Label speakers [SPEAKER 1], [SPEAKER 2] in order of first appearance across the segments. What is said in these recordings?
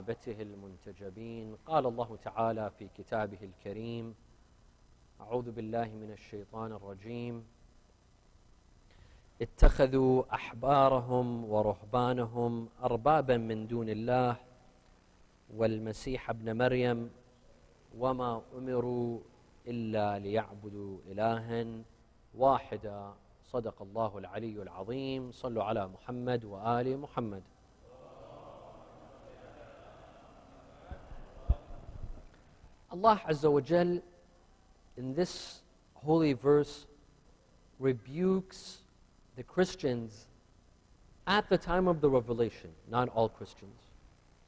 [SPEAKER 1] وصحابته المنتجبين. قال الله تعالى في كتابه الكريم: أعوذ بالله من الشيطان الرجيم. اتخذوا أحبارهم ورهبانهم أربابا من دون الله والمسيح ابن مريم وما أمروا إلا ليعبدوا إلها واحدا. صدق الله العلي العظيم. صلوا على محمد وآل محمد. Allah Azza wa Jal in this holy verse rebukes the Christians at the time of the revelation, not all Christians.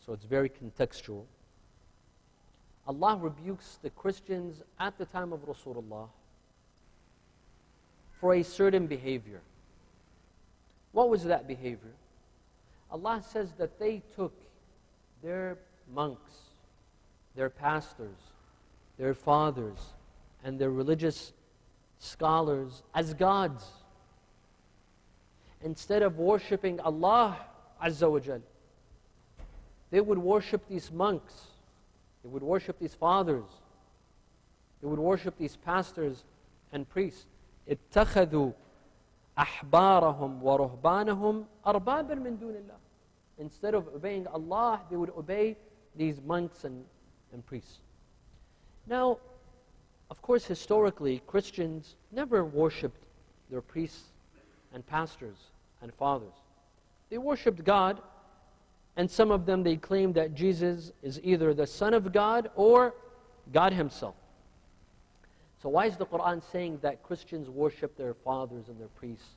[SPEAKER 1] So it's very contextual. Allah rebukes the Christians at the time of Rasulullah for a certain behavior. What was that behavior? Allah says that they took their monks, their pastors, their fathers, and their religious scholars as gods. Instead of worshipping Allah Azza wa Jal, they would worship these monks, they would worship these fathers, they would worship these pastors and priests. اتخذوا أحبارهم ورهبانهم أربابا من دون الله. Instead of obeying Allah, they would obey these monks and priests. Now, of course, historically, Christians never worshipped their priests and pastors and fathers. They worshipped God, and some of them, they claimed that Jesus is either the Son of God or God Himself. So why is the Quran saying that Christians worship their fathers and their priests?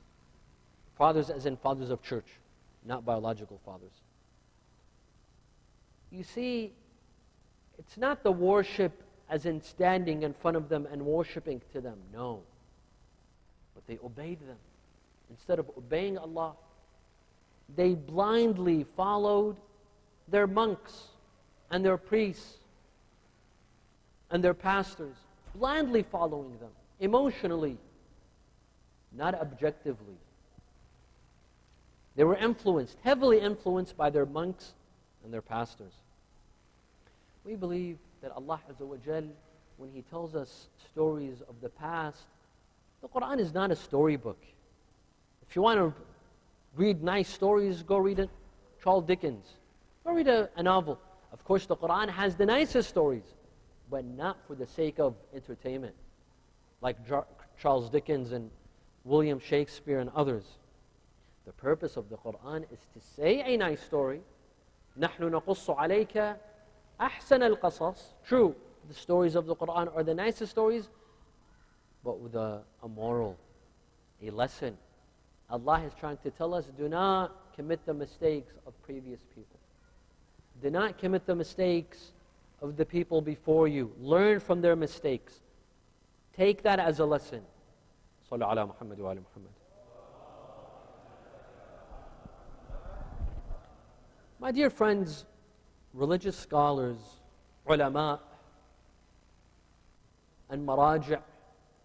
[SPEAKER 1] Fathers as in fathers of church, not biological fathers. You see, it's not the worship as in standing in front of them and worshiping to them, no. But they obeyed them. Instead of obeying Allah, they blindly followed their monks and their priests and their pastors, blindly following them, emotionally, not objectively. They were influenced, heavily influenced by their monks and their pastors. We believe that Allah Azza wa Jal, when He tells us stories of the past, the Quran is not a storybook. If you want to read nice stories, go read Charles Dickens. Go read a novel. Of course, the Quran has the nicest stories, but not for the sake of entertainment, like Charles Dickens and William Shakespeare and others. The purpose of the Quran is to say a nice story. نَحْنُ نَقُصُّ عَلَيْكَ أَحْسَنَ الْقَصَصِ. True, the stories of the Quran are the nicest stories, but with a moral, a lesson. Allah is trying to tell us, do not commit the mistakes of previous people. Do not commit the mistakes of the people before you. Learn from their mistakes. Take that as a lesson. Sallu ala Muhammad wa ala Muhammad. My dear friends, religious scholars, ulama, and maraji'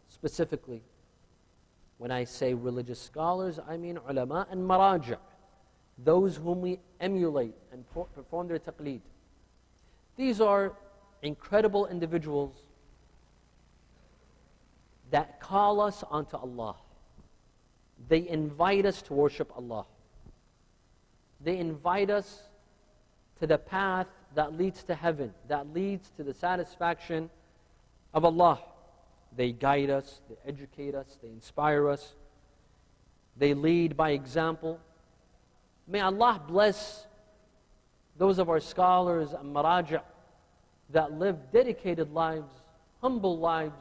[SPEAKER 1] specifically. When I say religious scholars, I mean ulama and maraji', those whom we emulate and perform their taqleed. These are incredible individuals that call us onto Allah. They invite us to worship Allah. They invite us to the path that leads to heaven, that leads to the satisfaction of Allah. They guide us, they educate us, they inspire us. They lead by example. May Allah bless those of our scholars and maraji' that live dedicated lives, humble lives,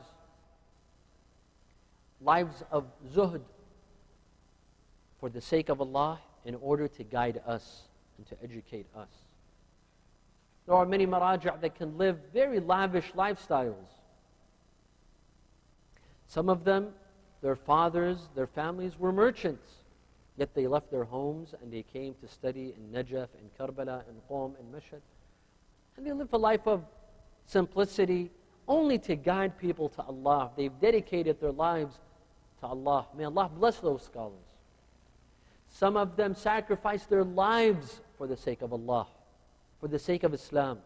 [SPEAKER 1] lives of zuhd for the sake of Allah in order to guide us and to educate us. There are many maraji' that can live very lavish lifestyles. Some of them, their fathers, their families were merchants, yet they left their homes and they came to study in Najaf, in Karbala, in Qom, in Mashhad. And they live a life of simplicity, only to guide people to Allah. They've dedicated their lives to Allah. May Allah bless those scholars. Some of them sacrificed their lives for the sake of Allah. for the sake of Islam?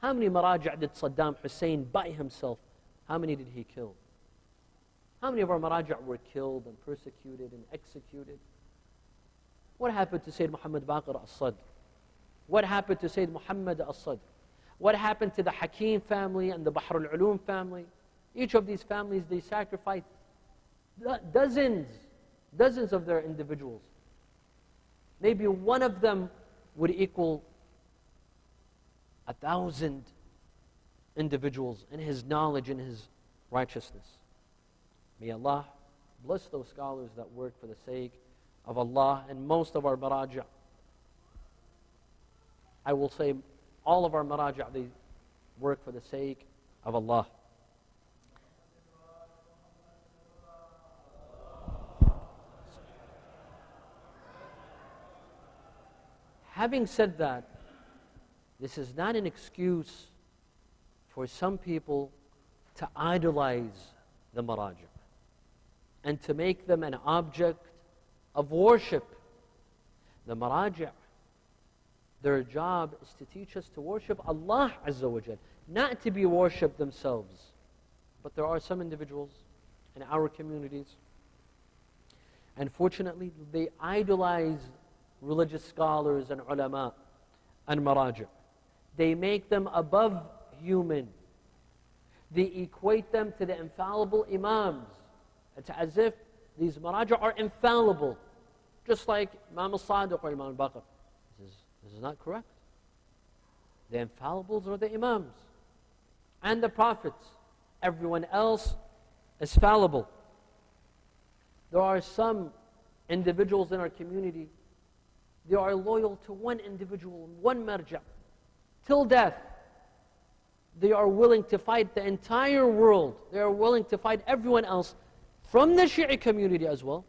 [SPEAKER 1] How many maraja' did Saddam Hussein by himself, how many did he kill? How many of our maraja' were killed and persecuted and executed? What happened to Sayyid Muhammad Baqir al-Sadr? What happened to Sayyid Muhammad al-Sadr? What happened to the Hakim family and the Bahr al-Ulum family? Each of these families, they sacrificed dozens of their individuals. Maybe one of them would equal 1,000 individuals in his knowledge and his righteousness. May Allah bless those scholars that work for the sake of Allah, and most of our maraja', I will say all of our maraja', they work for the sake of Allah. Having said that, this is not an excuse for some people to idolize the maraja' and to make them an object of worship. The maraja', their job is to teach us to worship Allah Azza wa Jal, not to be worshipped themselves. But there are some individuals in our communities, unfortunately, they idolize religious scholars and ulama and maraja'. They make them above human. They equate them to the infallible imams. It's as if these maraja' are infallible, just like Imam al-Sadiq or Imam al-Baqir. This is not correct. The infallibles are the imams and the prophets. Everyone else is fallible. There are some individuals in our community, they are loyal to one individual, one marja', till death. They are willing to fight the entire world. They are willing to fight everyone else from the Shia community as well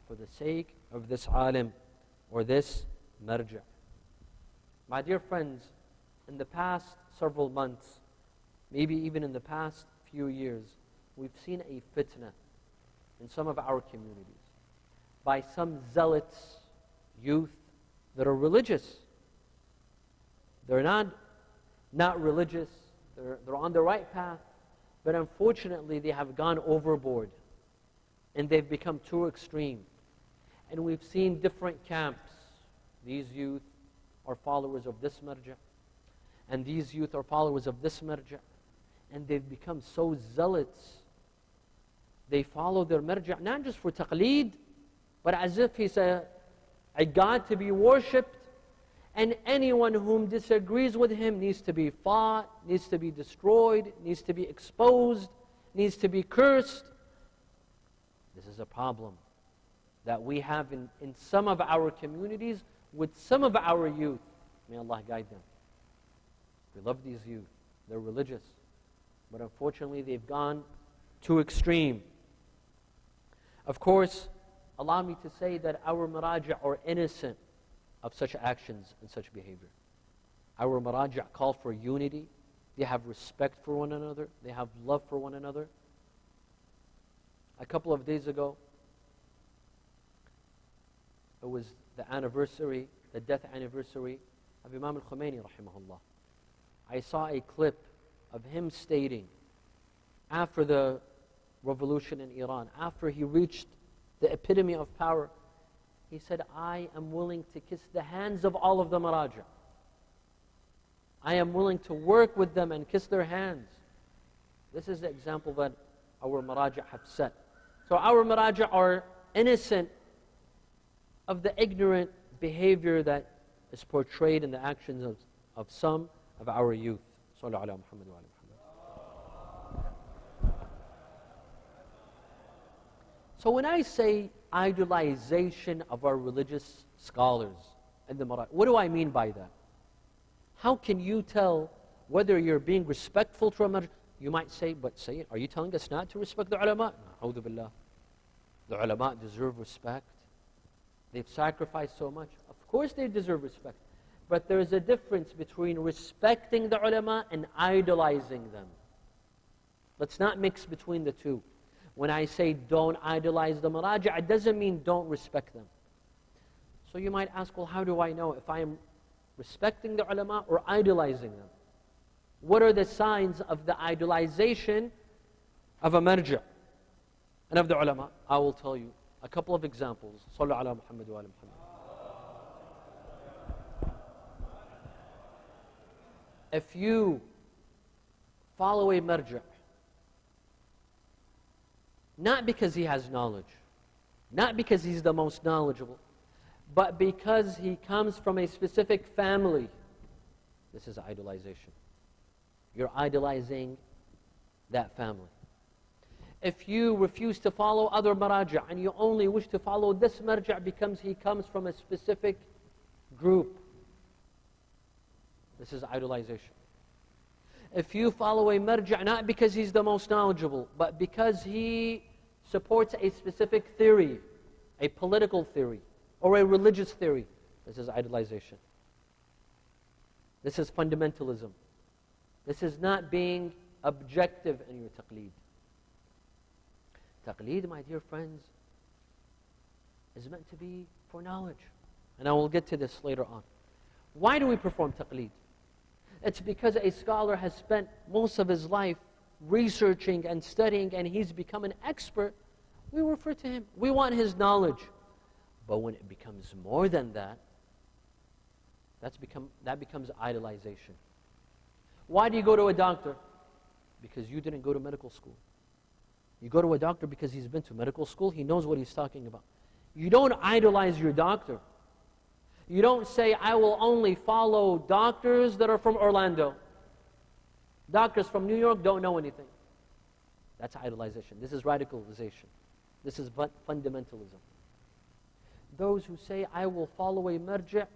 [SPEAKER 1] for the sake of this alim or this marja'. My dear friends, in the past several months, maybe even in the past few years, we've seen a fitna in some of our communities by some zealots, youth that are religious. They're not religious, they're on the right path, but unfortunately they have gone overboard and they've become too extreme. And we've seen different camps. These youth are followers of this marja', and these youth are followers of this marja', and they've become so zealots. They follow their marja' not just for taqleed, but as if he's a God to be worshipped, and anyone whom disagrees with him needs to be fought, needs to be destroyed, needs to be exposed, needs to be cursed. This is a problem that we have in some of our communities with some of our youth. May Allah guide them. We love these youth. They're religious. But unfortunately, they've gone too extreme. Of course, allow me to say that our maraja' are innocent of such actions and such behavior. Our maraja' call for unity. They have respect for one another. They have love for one another. A couple of days ago, it was the anniversary, the death anniversary of Imam al-Khomeini rahimahullah. I saw a clip of him stating, after the revolution in Iran, after he reached the epitome of power, he said, I am willing to kiss the hands of all of the maraja'. I am willing to work with them and kiss their hands. This is the example that our maraja' have set. So our maraja' are innocent of the ignorant behavior that is portrayed in the actions of some of our youth. Sallu ala Muhammad wa ala Muhammad. So when I say idolization of our religious scholars and the maraja', what do I mean by that? How can you tell whether you're being respectful to a maraja'? You might say, but say, are you telling us not to respect the ulama? A'udhu billah. The ulama deserve respect. They've sacrificed so much. Of course they deserve respect. But there is a difference between respecting the ulama and idolizing them. Let's not mix between the two. When I say don't idolize the maraja', it doesn't mean don't respect them. So you might ask, well, how do I know if I am Respecting the ulama or idolizing them? What are the signs of the idolization of a marja' and of the ulama? I will tell you a couple of examples. Sallu ala Muhammad wa ala Muhammad. If you follow a marja', not because he has knowledge, not because he's the most knowledgeable, but because he comes from a specific family, this is idolization. You're idolizing that family. If you refuse to follow other maraja' and you only wish to follow this marja' because he comes from a specific group, this is idolization. If you follow a marja' not because he's the most knowledgeable, but because he supports a specific theory, a political theory, or a religious theory, this is idolization. This is fundamentalism. This is not being objective in your taqleed. Taqleed, my dear friends, is meant to be for knowledge. And I will get to this later on. Why do we perform taqleed? It's because a scholar has spent most of his life researching and studying, and he's become an expert. We refer to him. We want his knowledge. But when it becomes more than that, that becomes idolization. Why do you go to a doctor? Because you didn't go to medical school. You go to a doctor because he's been to medical school. He knows what he's talking about. You don't idolize your doctor. You don't say, I will only follow doctors that are from Orlando. Doctors from New York don't know anything. That's idolization. This is radicalization. This is fundamentalism. Those who say, I will follow a marja'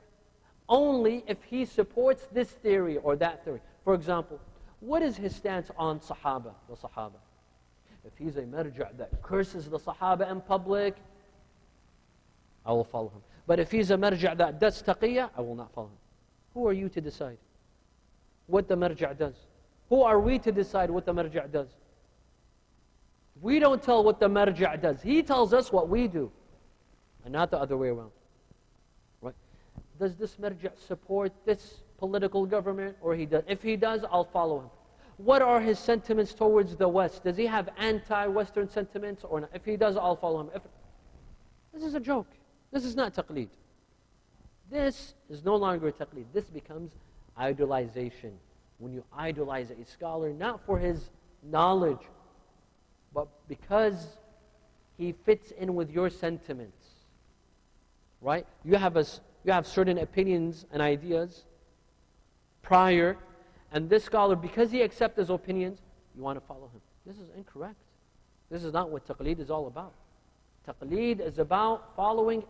[SPEAKER 1] only if he supports this theory or that theory. For example, what is his stance on Sahaba, the Sahaba? If he's a marja' that curses the Sahaba in public, I will follow him. But if he's a marja' that does taqiyya, I will not follow him. Who are you to decide what the marja' does? Who are we to decide what the marja' does? We don't tell what the marja' does. He tells us what we do, and not the other way around. Right? Does this marja' support this political government, or he does? If he does, I'll follow him. What are his sentiments towards the West? Does he have anti-Western sentiments or not? If he does, I'll follow him. This is a joke. This is not taqleed. This is no longer taqleed. This becomes idolization. When you idolize a scholar, not for his knowledge, but because he fits in with your sentiments. Right? You have certain opinions and ideas prior, and this scholar, because he accepts his opinions, you want to follow him. This is incorrect. This is not what taqleed is all about. Taqleed is about following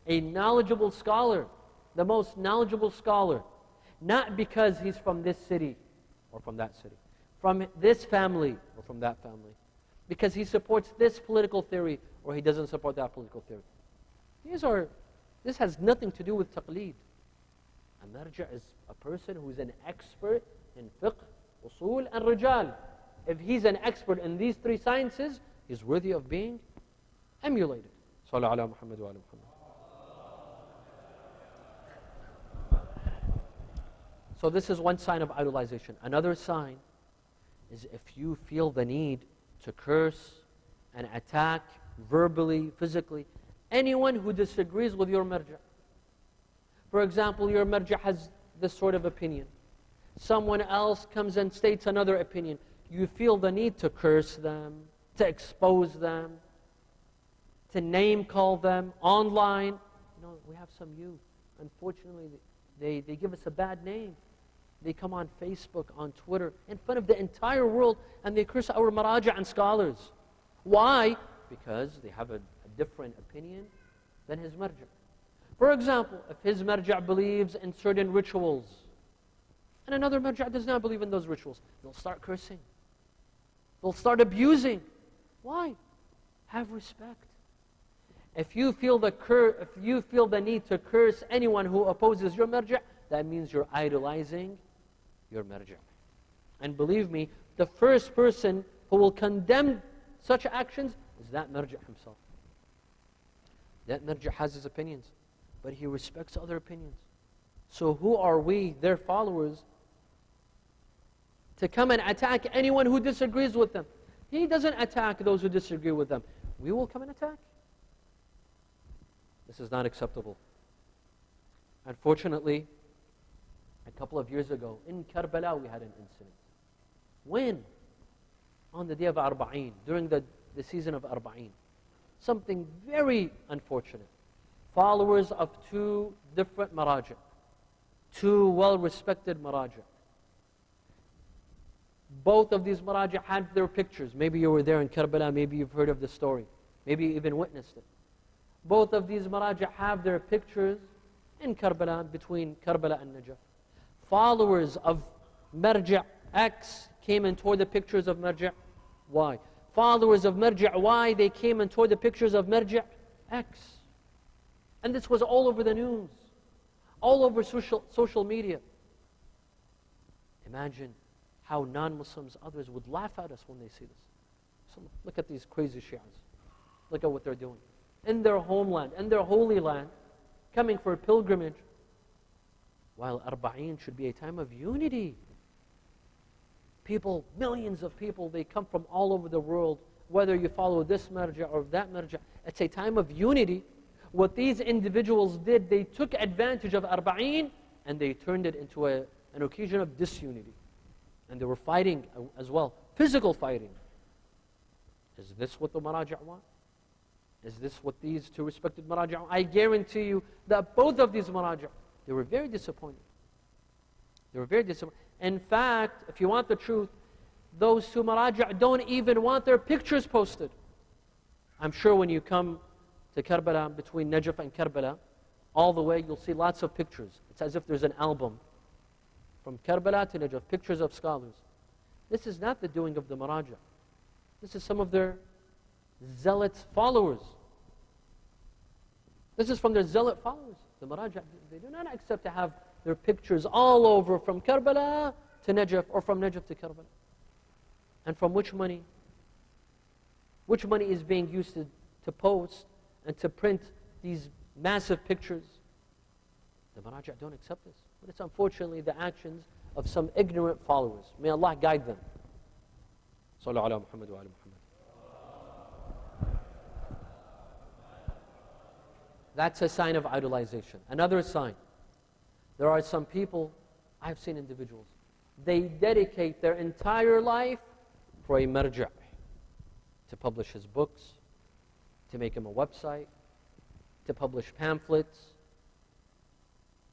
[SPEAKER 1] a knowledgeable scholar, the most knowledgeable scholar, not because he's from this city or from that city, from this family or from that family, because he supports this political theory or he doesn't support that political theory. This has nothing to do with taqleed. A marja' is a person who's an expert in fiqh, usul, and rijal. If he's an expert in these three sciences, he's worthy of being emulated. Sallu ala Muhammad wa ala Muhammad. So this is one sign of idolization. Another sign is if you feel the need to curse and attack verbally, physically, anyone who disagrees with your marja'. For example, your marja' has this sort of opinion. Someone else comes and states another opinion. You feel the need to curse them, to expose them, to name call them online. You know, we have some youth, unfortunately, they give us a bad name. They come on Facebook, on Twitter, in front of the entire world, and they curse our maraja' and scholars. Why? Because they have a different opinion than his marja'. For example, if his marja' believes in certain rituals, and another marja' does not believe in those rituals, they'll start cursing. They'll start abusing. Why? Have respect. If you feel the need to curse anyone who opposes your marja', that means you're idolizing your marja'. And believe me, the first person who will condemn such actions is that marja' himself. That marja' has his opinions, but he respects other opinions. So who are we, their followers, to come and attack anyone who disagrees with them? He doesn't attack those who disagree with them. We will come and attack. This is not acceptable. Unfortunately, a couple of years ago, in Karbala we had an incident. When? On the day of Arba'een, during the season of Arba'een. Something very unfortunate. Followers of two different maraji', two well-respected maraji'. Both of these maraji' had their pictures. Maybe you were there in Karbala, maybe you've heard of the story. Maybe you even witnessed it. Both of these maraji' have their pictures in Karbala, between Karbala and Najaf. Followers of Marji' X came and tore the pictures of Marji' Y. Followers of Marji' Y, they came and tore the pictures of Marji' X. And this was all over the news, all over social media. Imagine how non-Muslims, others, would laugh at us when they see this. So look at these crazy Shias. Look at what they're doing. In their homeland, in their holy land, coming for a pilgrimage, while Arba'een should be a time of unity. People, millions of people, they come from all over the world, whether you follow this marja' or that marja'. It's a time of unity. What these individuals did, they took advantage of Arba'een and they turned it into an occasion of disunity. And they were fighting as well, physical fighting. Is this what the maraji' want? Is this what these two respected maraji' want? I guarantee you that both of these maraji', they were very disappointed. They were very disappointed. In fact, if you want the truth, those two maraji' don't even want their pictures posted. I'm sure when you come to Karbala, between Najaf and Karbala, all the way, you'll see lots of pictures. It's as if there's an album from Karbala to Najaf, pictures of scholars. This is not the doing of the maraji'. This is some of their zealot followers. This is from their zealot followers. The maraji', they do not accept to have their pictures all over from Karbala to Najaf or from Najaf to Karbala. And from which money? Which money is being used to post and to print these massive pictures? The maraji' don't accept this. But it's unfortunately the actions of some ignorant followers. May Allah guide them. Sallu ala Muhammad wa ala Muhammad. That's a sign of idolization. Another sign. There are some people, I've seen individuals, they dedicate their entire life for a marja', to publish his books, to make him a website, to publish pamphlets,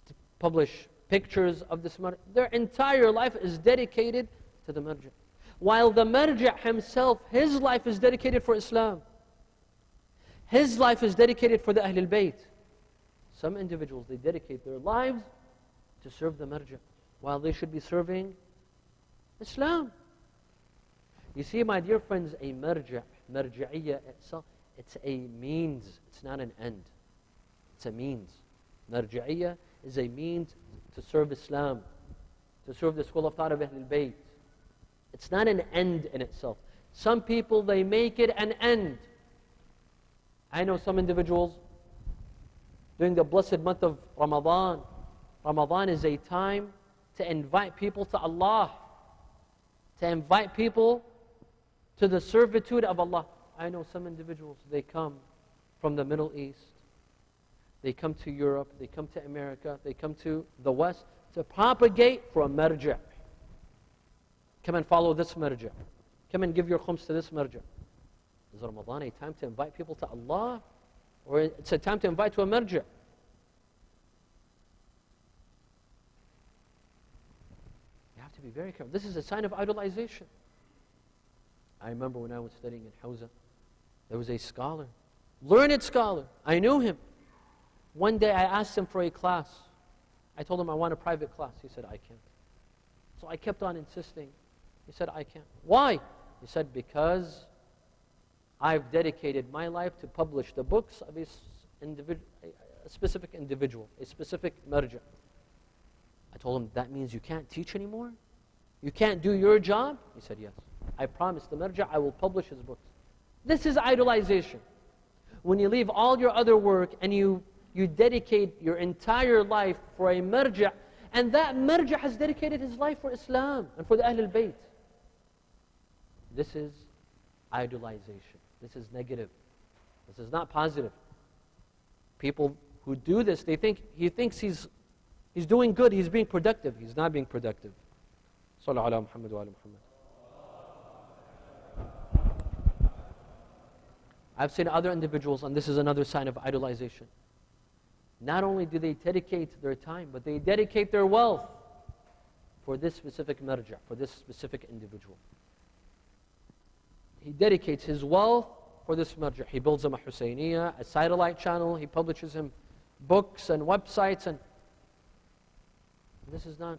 [SPEAKER 1] to publish pictures of this marja'. Their entire life is dedicated to the marja'. While the marja' himself, his life is dedicated for Islam. His life is dedicated for the Ahlul-bayt. Some individuals, they dedicate their lives to serve the marja', while they should be serving Islam. You see, my dear friends, a marja', marja'iyya itself, it's a means, it's not an end. It's a means. Marja'iyya is a means to serve Islam, to serve the school of thought of Ahlul-bayt. It's not an end in itself. Some people, they make it an end. I know some individuals, during the blessed month of Ramadan, Ramadan is a time to invite people to Allah, to invite people to the servitude of Allah. I know some individuals, they come from the Middle East, they come to Europe, they come to America, they come to the West to propagate for a marja'. Come and follow this marja'. Come and give your khums to this marja'. Is Ramadan a time to invite people to Allah? Or it's a time to invite to a marja'? You have to be very careful. This is a sign of idolization. I remember when I was studying in Hawza, there was a scholar, learned scholar. I knew him. One day I asked him for a class. I told him I want a private class. He said, I can't. So I kept on insisting. He said, I can't. Why? He said, because I've dedicated my life to publish the books of a specific individual, a specific marja'. I told him, that means you can't teach anymore? You can't do your job? He said, yes. I promise the marja', I will publish his books. This is idolization. When you leave all your other work and you You dedicate your entire life for a marja', and that marja' has dedicated his life for Islam and for the Ahlul-bayt. This is idolization. This is negative. This is not positive. People who do this, he thinks he's doing good, he's being productive. He's not being productive. Sallallahu ala Muhammad wa ala Muhammad. I've seen other individuals, and this is another sign of idolization. Not only do they dedicate their time, but they dedicate their wealth for this specific marja', for this specific individual. He dedicates his wealth for this marja'. He builds him a Husseiniya, a satellite channel. He publishes him books and websites. And this is not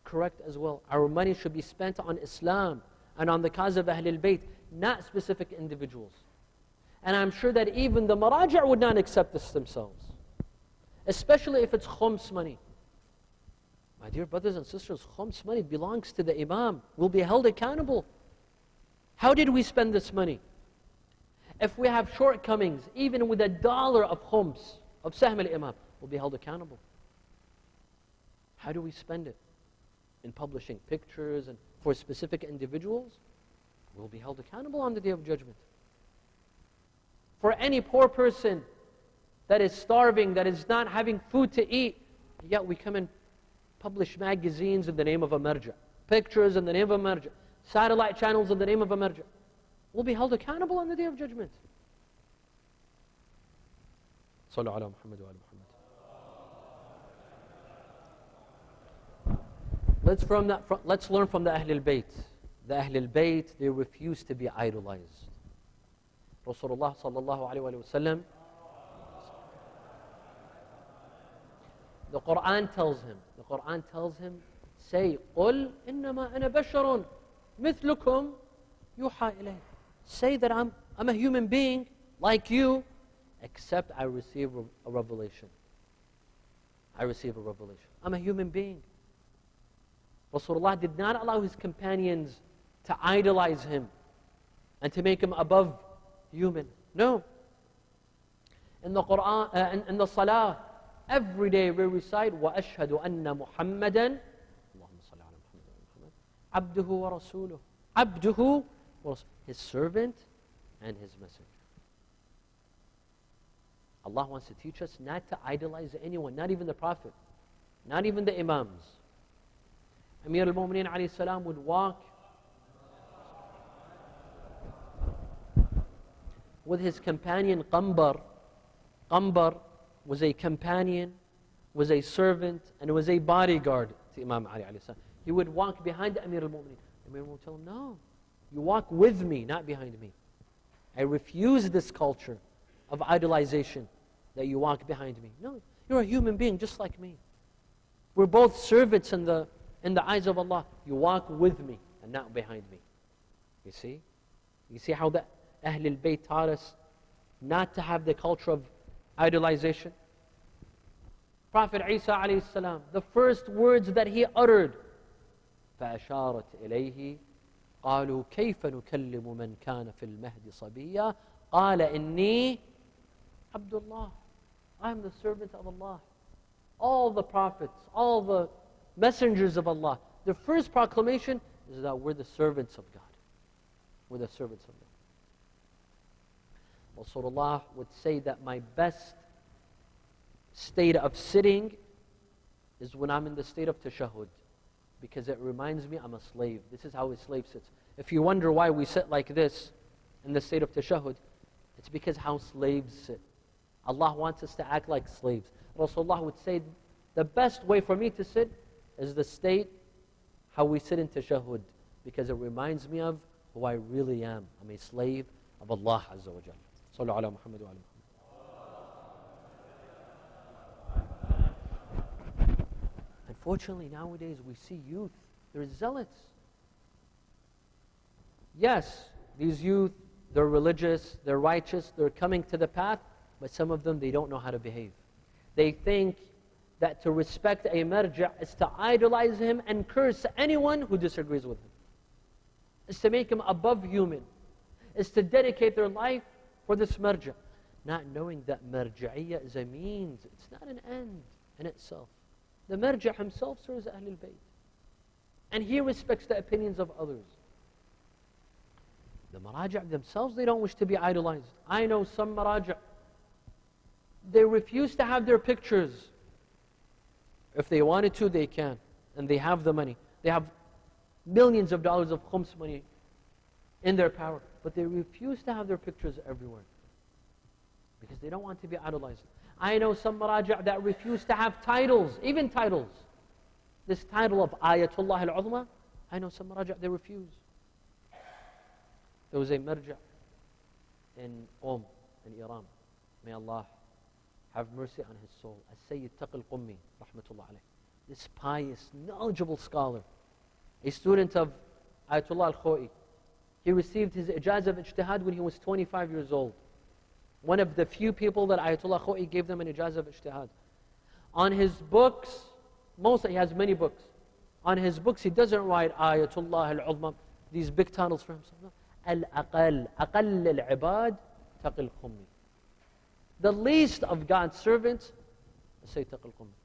[SPEAKER 1] correct as well. Our money should be spent on Islam and on the cause of Ahlul-bayt, not specific individuals. And I'm sure that even the maraja' would not accept this themselves, especially if it's khums money. My dear brothers and sisters, khums money belongs to the imam, will be held accountable. How did we spend this money? If we have shortcomings, even with $1 of khums, of sahm al-imam, we'll be held accountable. How do we spend it? In publishing pictures and for specific individuals? We'll be held accountable on the Day of Judgment. For any poor person that is starving, that is not having food to eat, yet we come and publish magazines in the name of a marja', pictures in the name of a marja', satellite channels in the name of a marja'. We'll be held accountable on the Day of Judgment. Sallu ala Muhammad wa ala Muhammad. Let's learn from the Ahlul-bayt. The Ahlul-bayt, they refuse to be idolized. Rasulullah sallallahu alayhi wa sallam, the Quran tells him, say, قُلْ إِنَّمَا أَنَا بَشَرٌ مِثْلُكُمْ يُوحَى إِلَيْهِ. Say that I'm a human being like you, except I receive a revelation. I receive a revelation. I'm a human being. Rasulullah did not allow his companions to idolize him and to make him above human. No. In the Quran, in the Salah, every day we recite, وَأَشْهَدُ أَنَّ مُحَمَّدًا اللهم صل على محمد عبده ورسوله. عبده was his servant and his messenger. Allah wants to teach us not to idolize anyone, not even the Prophet, not even the Imams. Amir al-Mu'mineen alayhi salam would walk with his companion Qambar. Qambar was a companion, was a servant, and was a bodyguard to Imam Ali alayhi salam. He would walk behind Amir al-Mu'mineen. Amir al-Mu'mineen would tell him, no, you walk with me, not behind me. I refuse this culture of idolization that you walk behind me. No, you're a human being just like me. We're both servants in the eyes of Allah. You walk with me and not behind me. You see? You see how the Ahlul-bayt taught us not to have the culture of idolization? Prophet Isa alayhi salam, the first words that he uttered, فَأَشَارَتْ إِلَيْهِ قَالُوا كَيْفَ نُكَلِّمُ مَنْ كَانَ فِي الْمَهْدِ صَبِيًّا قَالَ إِنِّي عَبْدُ اللَّهِ. I am the servant of Allah. All the prophets, all the messengers of Allah, their first proclamation is that we're the servants of God. We're the servants of God. Rasulullah would say that my best state of sitting is when I'm in the state of tashahhud, because it reminds me I'm a slave. This is how a slave sits. If you wonder why we sit like this in the state of tashahhud, it's because how slaves sit. Allah wants us to act like slaves. Rasulullah would say, the best way for me to sit is the state how we sit in tashahhud, because it reminds me of who I really am. I'm a slave of Allah Azza wa Jalla. Sallu ala Muhammad wa ala Muhammad. Unfortunately, nowadays we see youth, they're zealots. Yes, these youth, they're religious, they're righteous, they're coming to the path, but some of them, they don't know how to behave. They think that to respect a marja' is to idolize him and curse anyone who disagrees with him. Is to make him above human. Is to dedicate their life for this marja'. not knowing that marja'iyya is a means, it's not an end in itself. The marja' himself serves Ahlul-bayt. And he respects the opinions of others. The maraja' themselves, they don't wish to be idolized. I know some maraja', they refuse to have their pictures. If they wanted to, they can. And they have the money. They have millions of dollars of khums money in their power. But they refuse to have their pictures everywhere. Because they don't want to be idolized. I know some maraja' that refuse to have titles, even titles. This title of Ayatullah al-Uzma, I know some maraja' they refuse. There was a marja' in in Iran. May Allah have mercy on his soul. As-Sayyid Taqi al-Qummi, rahmatullah alayh. This pious, knowledgeable scholar, a student of Ayatollah al-Khoi. He received his ijazah of ijtihad when he was 25 years old. One of the few people that Ayatollah Khoi gave them an ijazah of ijtihad. On his books, he has many books. On his books, he doesn't write Ayatollah al-Uzma, these big titles for himself. No. Al-Aqal, Aqal al-Ibad, Taqi al-Qummi. The least of God's servants, say Taqi al-Qummi.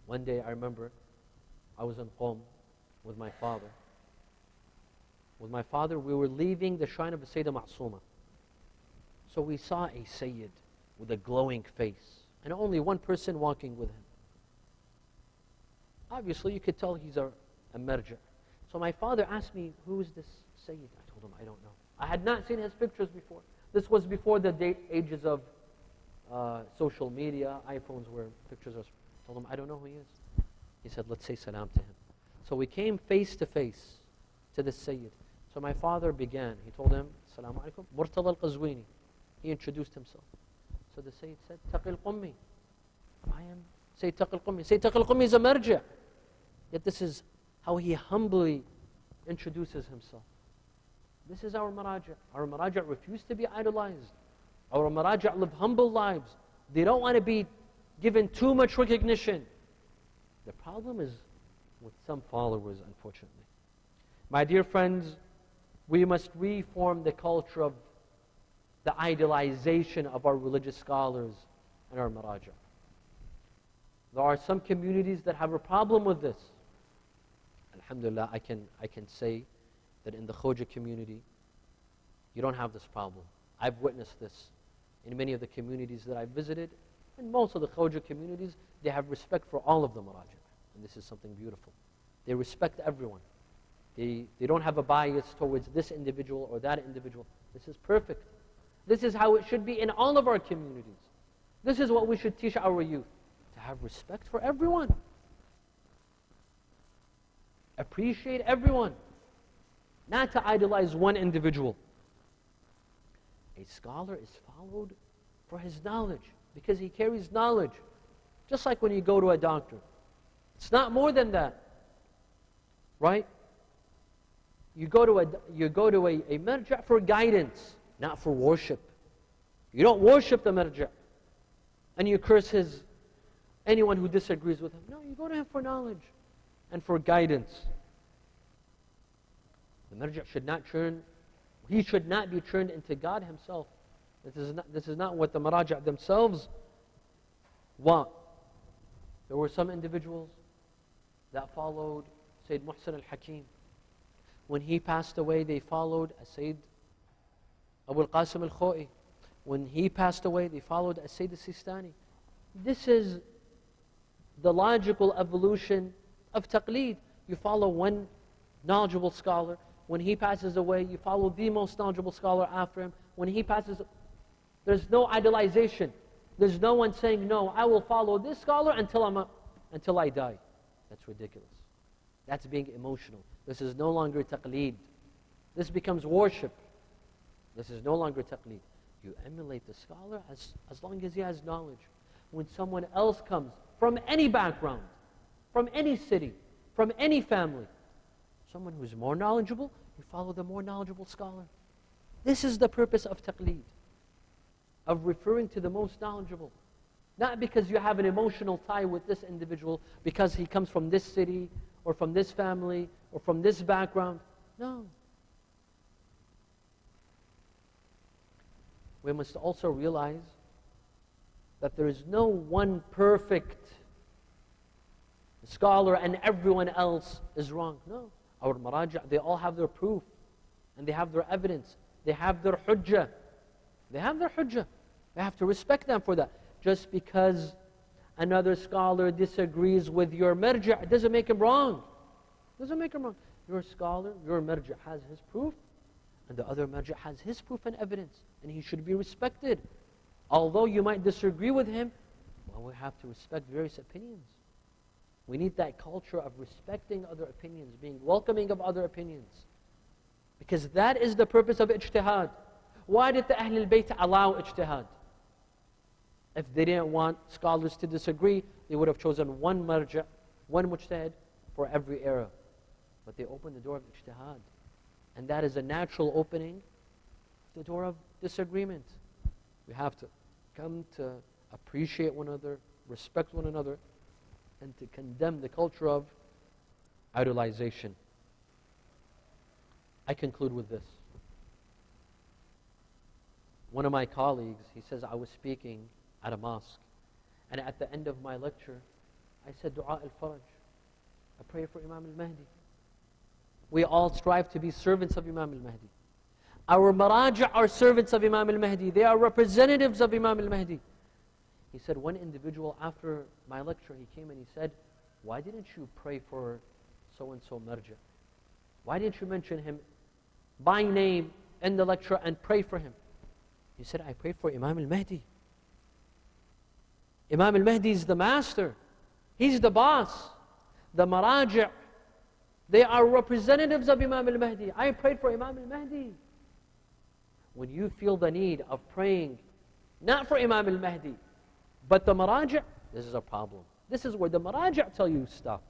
[SPEAKER 1] One day, I remember, I was in Qom with my father. With my father, we were leaving the shrine of the Sayyidah Ma'suma. So we saw a Sayyid with a glowing face, and only one person walking with him. Obviously, you could tell he's a marja'. So my father asked me, who is this Sayyid? I told him, I don't know. I had not seen his pictures before. This was before the ages of social media, iPhones where pictures are. I told him, I don't know who he is. He said, let's say salam to him. So we came face to face to the Sayyid. So my father began. He told him, Assalamu alaikum, Murtada al-Qazwini. He introduced himself. So the Sayyid said, Taqi al-Qummi. I am Sayyid Taqi al-Qummi. Sayyid Taqi al-Qummi is a marja'. Yet this is how he humbly introduces himself. This is our maraja'. Our maraja' refuse to be idolized. Our maraja' live humble lives. They don't want to be given too much recognition. The problem is with some followers, unfortunately. My dear friends, we must reform the culture of the idolization of our religious scholars and our maraja'. There are some communities that have a problem with this. Alhamdulillah, I can say that in the Khoja community, you don't have this problem. I've witnessed this in many of the communities that I've visited. In most of the Khoja communities, they have respect for all of the maraja'. And this is something beautiful. They respect everyone. They don't have a bias towards this individual or that individual. This is perfect. This is how it should be in all of our communities. This is what we should teach our youth. To have respect for everyone. Appreciate everyone. Not to idolize one individual. A scholar is followed for his knowledge, because he carries knowledge. Just like when you go to a doctor. It's not more than that. Right? You go to a marja' for guidance, not for worship. You don't worship the marja' and you curse anyone who disagrees with him. No, you go to him for knowledge and for guidance. The marja' should not be turned into God himself. This is not what the maraja' themselves want. There were some individuals that followed Sayyid Muhsin al-Hakim. When he passed away, they followed Sayyid Abu al-Qasim al-Khoi. When he passed away, they followed Sayyid al-Sistani. This is the logical evolution of taqleed. You follow one knowledgeable scholar. When he passes away, you follow the most knowledgeable scholar after him. When he passes, there's no idolization. There's no one saying, no, I will follow this scholar until I die. That's ridiculous. That's being emotional. This is no longer taqleed. This becomes worship. This is no longer taqleed. You emulate the scholar as long as he has knowledge. When someone else comes from any background, from any city, from any family, someone who's more knowledgeable, you follow the more knowledgeable scholar. This is the purpose of taqleed, of referring to the most knowledgeable. Not because you have an emotional tie with this individual, because he comes from this city, or from this family, or from this background. No. we must also realize that there is no one perfect scholar and everyone else is wrong. No. Our maraja', they all have their proof and they have their evidence. They have their hujjah. They have their hujjah. We have to respect them for that. Just because another scholar disagrees with your marja', it doesn't make him wrong. It doesn't make him wrong. Your scholar, your marja' has his proof, and the other marja' has his proof and evidence, and he should be respected. Although you might disagree with him, well, we have to respect various opinions. We need that culture of respecting other opinions, being welcoming of other opinions. Because that is the purpose of ijtihad. Why did the Ahlul-bayt allow ijtihad? If they didn't want scholars to disagree, they would have chosen one marja', one mujtahid for every era. But they opened the door of ijtihad. And that is a natural opening, the door of disagreement. We have to come to appreciate one another, respect one another, and to condemn the culture of idolization. I conclude with this. One of my colleagues, he says, I was speaking at a mosque, and at the end of my lecture, I said, Dua al-Faraj, a prayer for Imam al-Mahdi. We all strive to be servants of Imam al-Mahdi. Our maraja' are servants of Imam al-Mahdi. They are representatives of Imam al-Mahdi. He said, one individual after my lecture, he came and he said, why didn't you pray for so-and-so marja'? Why didn't you mention him by name in the lecture and pray for him? He said, I prayed for Imam al-Mahdi. Imam al-Mahdi is the master. He's the boss. The maraja', they are representatives of Imam al-Mahdi. I prayed for Imam al-Mahdi. When you feel the need of praying, not for Imam al-Mahdi, but the maraja', this is a problem. This is where the maraja' tell you stop.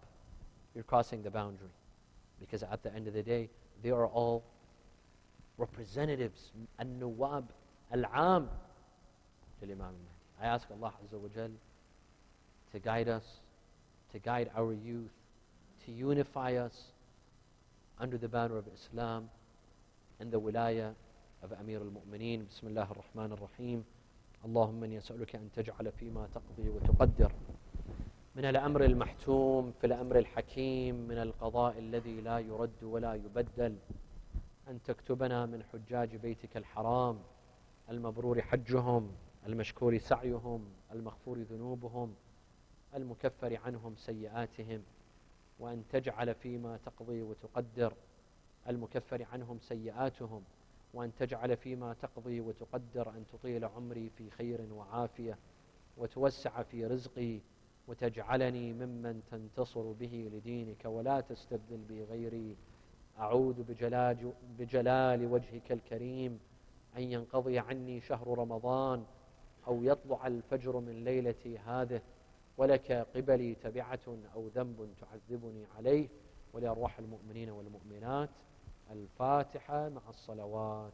[SPEAKER 1] You're crossing the boundary. Because at the end of the day, they are all representatives, al-Nuwab, al-Am, to Imam al-Mahdi. I ask Allah Azza wa Jal to guide us, to guide our youth, to unify us under the banner of Islam and the wilaya of Amir al-Mu'mineen. Bismillah ar-Rahman ar-Rahim. اللهم إني أسألك أن تجعل فيما تقضي وتقدر من الأمر المحتوم في الأمر الحكيم من القضاء الذي لا يرد ولا يبدل أن تكتبنا من حجاج بيتك الحرام المبرور حجهم المشكور سعيهم المغفور ذنوبهم المكفر عنهم سيئاتهم وأن تجعل فيما تقضي وتقدر المكفر عنهم سيئاتهم وأن تجعل فيما تقضي وتقدر أن تطيل عمري في خير وعافية وتوسع في رزقي وتجعلني ممن تنتصر به لدينك ولا تستبدل بي غيري. أعوذ بجلال وجهك الكريم أن ينقضي عني شهر رمضان أو يطلع الفجر من ليلتي هذه ولك قبلي تبعة أو ذنب تعذبني عليه ولأرواح المؤمنين والمؤمنات. الفاتحة مع الصلوات.